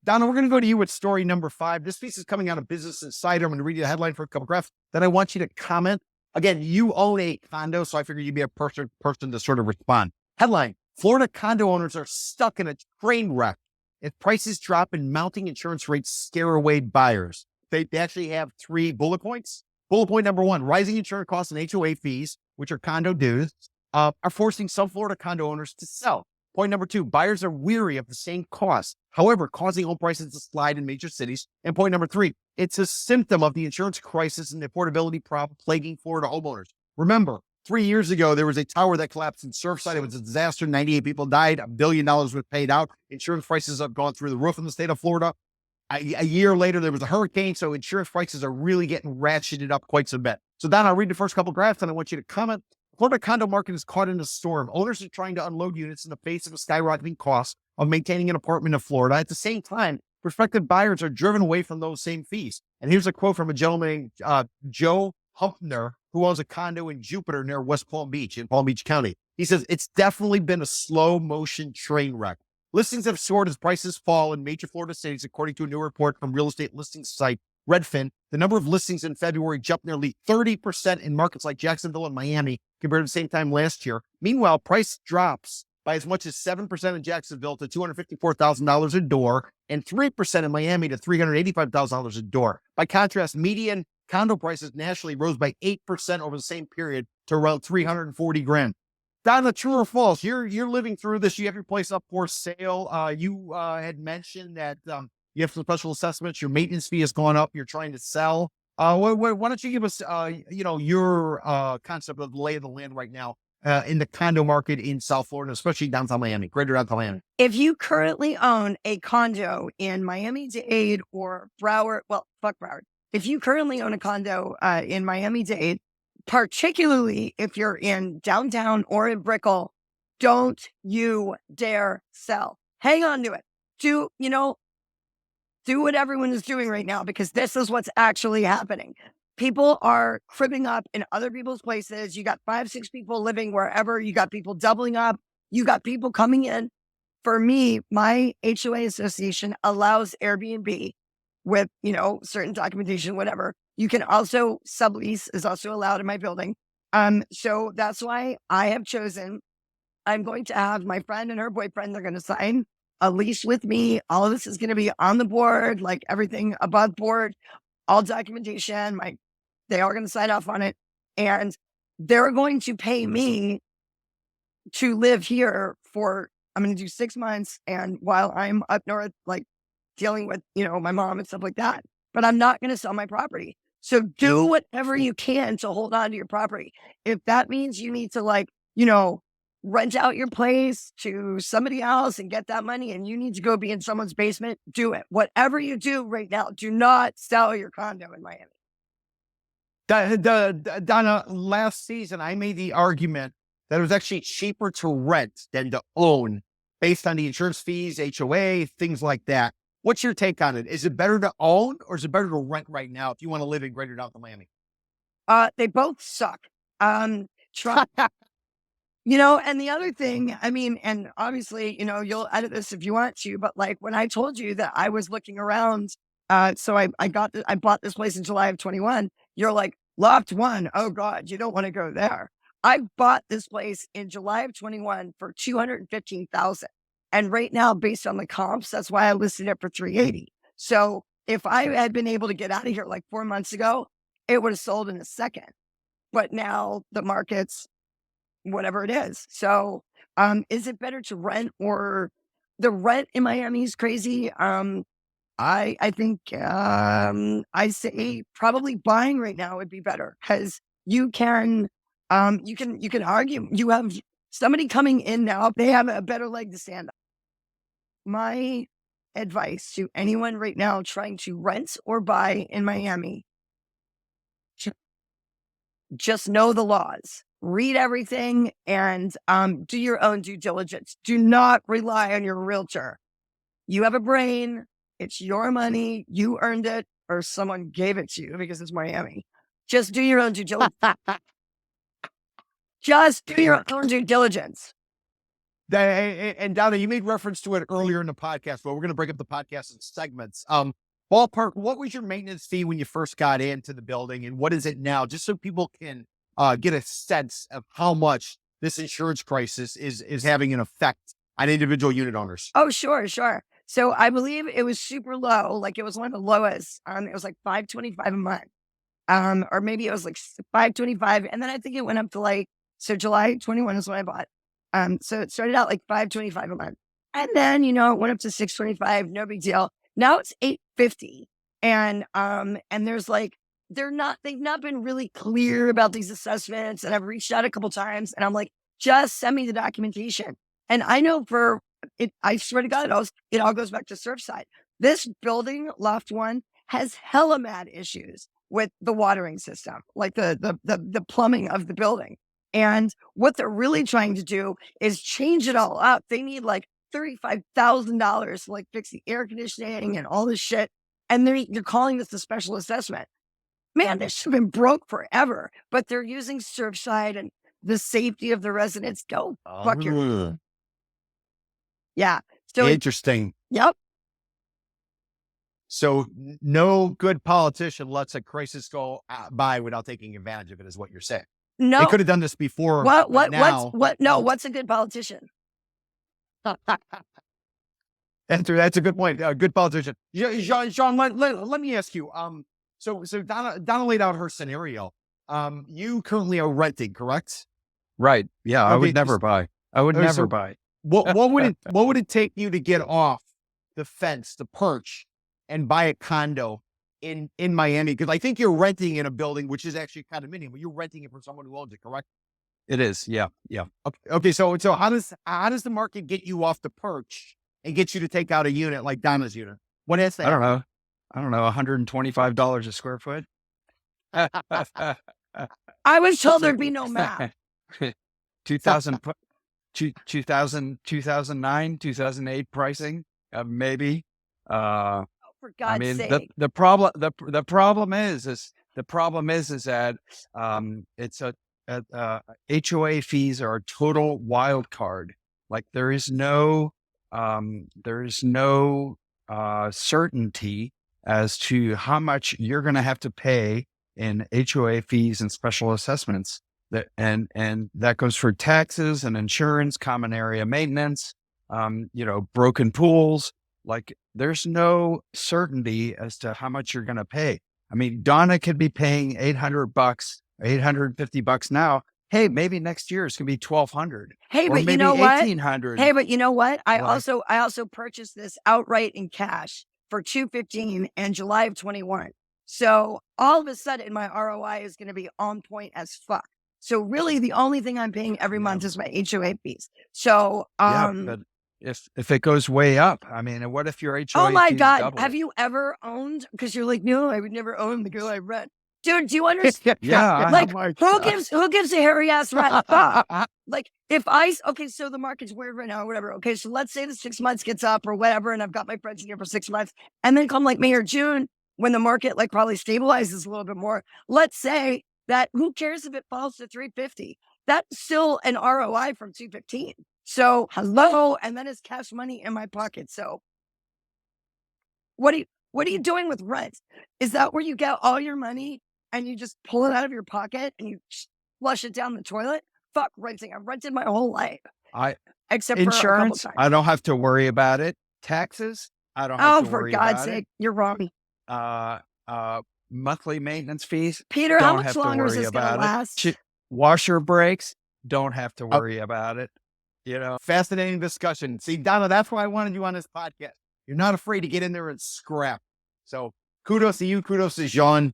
Donna, we're going to go to you with story number 5. This piece is coming out of Business Insider. I'm going to read you the headline for a couple graphs. Then I want you to comment. Again, you own a condo, so I figured you'd be a person to sort of respond. Headline: Florida condo owners are stuck in a train wreck. If prices drop and mounting insurance rates scare away buyers. They actually have 3 bullet points. Bullet point number 1, rising insurance costs and HOA fees, which are condo dues, are forcing some Florida condo owners to sell. Point number 2, buyers are weary of the same costs, however, causing home prices to slide in major cities. And point number 3, it's a symptom of the insurance crisis and the affordability problem plaguing Florida homeowners. Remember, 3 years ago, there was a tower that collapsed in Surfside. It was a disaster. 98 people died. $1 billion was paid out. Insurance prices have gone through the roof in the state of Florida. A year later, there was a hurricane, so insurance prices are really getting ratcheted up quite a bit. So, Don, I'll read the first couple graphs, and I want you to comment. Florida condo market is caught in a storm. Owners are trying to unload units in the face of a skyrocketing cost of maintaining an apartment in Florida. At the same time, prospective buyers are driven away from those same fees. And here's a quote from a gentleman, Joe Humpner, who owns a condo in Jupiter near West Palm Beach in Palm Beach County. He says, it's definitely been a slow motion train wreck. Listings have soared as prices fall in major Florida cities, according to a new report from real estate listing site Redfin. The number of listings in February jumped nearly 30% in markets like Jacksonville and Miami compared to the same time last year. Meanwhile, price drops by as much as 7% in Jacksonville to $254,000 a door and 3% in Miami to $385,000 a door. By contrast, median condo prices nationally rose by 8% over the same period to around $340,000. Donna, true or false? You're living through this. You have your place up for sale. You had mentioned that you have some special assessments. Your maintenance fee has gone up. You're trying to sell. Why don't you give us, your concept of the lay of the land right now in the condo market in South Florida, especially downtown Miami, greater downtown Miami? If you currently own a condo in Miami-Dade or Broward, well, fuck Broward. If you currently own a condo in Miami-Dade, particularly if you're in downtown or in Brickell, don't you dare sell. Hang on to it. Do what everyone is doing right now, because this is what's actually happening. People are cribbing up in other people's places. You got 5, 6 people living wherever. You got people doubling up. You got people coming in. For me, my HOA association allows Airbnb with, certain documentation, whatever. You can also sublease is also allowed in my building. So that's why I have chosen, I'm going to have my friend and her boyfriend, they're going to sign a lease with me. All of this is going to be on the board, like everything above board, all documentation. They are going to sign off on it, and they're going to pay me to live here I'm going to do 6 months. And while I'm up north, like dealing with, my mom and stuff like that, but I'm not going to sell my property. So do whatever you can to hold on to your property. If that means you need to rent out your place to somebody else and get that money, and you need to go be in someone's basement, do it. Whatever you do right now, do not sell your condo in Miami. Donna, last season, I made the argument that it was actually cheaper to rent than to own based on the insurance fees, HOA, things like that. What's your take on it? Is it better to own or is it better to rent right now if you want to live in greater downtown Miami? They both suck. Try. And the other thing, and obviously, you'll edit this if you want to, but like when I told you that I was looking around, so I bought this place in July of 21. You're like, loft 1. Oh God, you don't want to go there. I bought this place in July of 21 for $215,000. And right now, based on the comps, that's why I listed it for $380,000. So if I had been able to get out of here like 4 months ago, it would have sold in a second. But now the market's whatever it is. So is it better to rent, or the rent in Miami is crazy? I think I say probably buying right now would be better, because you can argue. You have somebody coming in now, they have a better leg to stand on. My advice to anyone right now trying to rent or buy in Miami, just know the laws, read everything, and do your own due diligence. Do not rely on your realtor. You have a brain. It's your money. You earned it, or someone gave it to you because it's Miami. Just do your own due diligence. Just do your own due diligence. And Donna, you made reference to it earlier in the podcast, but we're going to break up the podcast in segments. Ballpark, what was your maintenance fee when you first got into the building, and what is it now? Just so people can get a sense of how much this insurance crisis is having an effect on individual unit owners. Oh, sure. So I believe it was super low. Like it was one of the lowest. It was like $525 a month. Or maybe it was like $525. And then I think it went up to like, so July 21 is when I bought. So it started out like $525 a month. And then, it went up to $625, no big deal. Now it's $850. And there's like, they've not been really clear about these assessments. And I've reached out a couple times and I'm like, just send me the documentation. And I know for it, I swear to God, it all goes back to Surfside. This building, Loft 1, has hella mad issues with the watering system, like the plumbing of the building. And what they're really trying to do is change it all up. They need like $35,000 to like fix the air conditioning and all this shit. And they're calling this a special assessment. Man, this should have been broke forever, but they're using Surfside and the safety of the residents. Go fuck your... Yeah. So interesting. Yep. So no good politician lets a crisis go by without taking advantage of it, is what you're saying. No, they could have done this before. What's a good politician? That's a good point. A good politician. Jean, let me ask you. So Donna laid out her scenario. You currently are renting, correct? Right. Yeah. Okay. I would never buy. What would it take you to get off the fence, the perch, and buy a condo in Miami? Because I think you're renting in a building which is actually a condominium, but you're renting it from someone who owns it, correct? It is. Yeah. Okay. So how does the market get you off the perch and get you to take out a unit like Donna's unit? What is that? I don't know. $125 a square foot. I was told there'd be no math. 2009, 2008 pricing, maybe. For God's sake. The problem is that it's HOA fees are a total wild card. Like there is no certainty as to how much you're going to have to pay in HOA fees and special assessments. And that goes for taxes and insurance, common area maintenance, broken pools. Like there's no certainty as to how much you're going to pay. I mean, Donna could be paying $800, $850 now. Hey, maybe next year it's going to be $1,200. Hey, but you know what? $1,800. Hey, but you know what? I also purchased this outright in cash for $215 in July of 21. So all of a sudden my ROI is going to be on point as fuck. So really the only thing I'm paying every month is my HOA fees. So, but if it goes way up, I mean, what if your HOA oh my fees God, double? have you ever owned? Because you're like, no, I would never own the girl I rent. Dude, do you understand? Yeah. Like who gives a hairy ass rat fuck? Like okay, so the market's weird right now or whatever. Okay, so let's say the 6 months gets up or whatever, and I've got my friends in here for 6 months. And then come like May or June, when the market like probably stabilizes a little bit more, let's say that who cares if it falls to 350? That's still an ROI from 215. So hello, and then it's cash money in my pocket. So what are you doing with rent? Is that where you get all your money and you just pull it out of your pocket and you flush it down the toilet? Fuck renting. I've rented my whole life. Except insurance, for a couple times. I don't have to worry about it. Taxes, I don't have to worry about it. Oh, for God's sake, you're wrong. Monthly maintenance fees. Peter, how much longer is this going to last? Washer breaks, don't have to worry about it. Fascinating discussion. See, Donna, that's why I wanted you on this podcast. You're not afraid to get in there and scrap. So kudos to you. Kudos to Jean.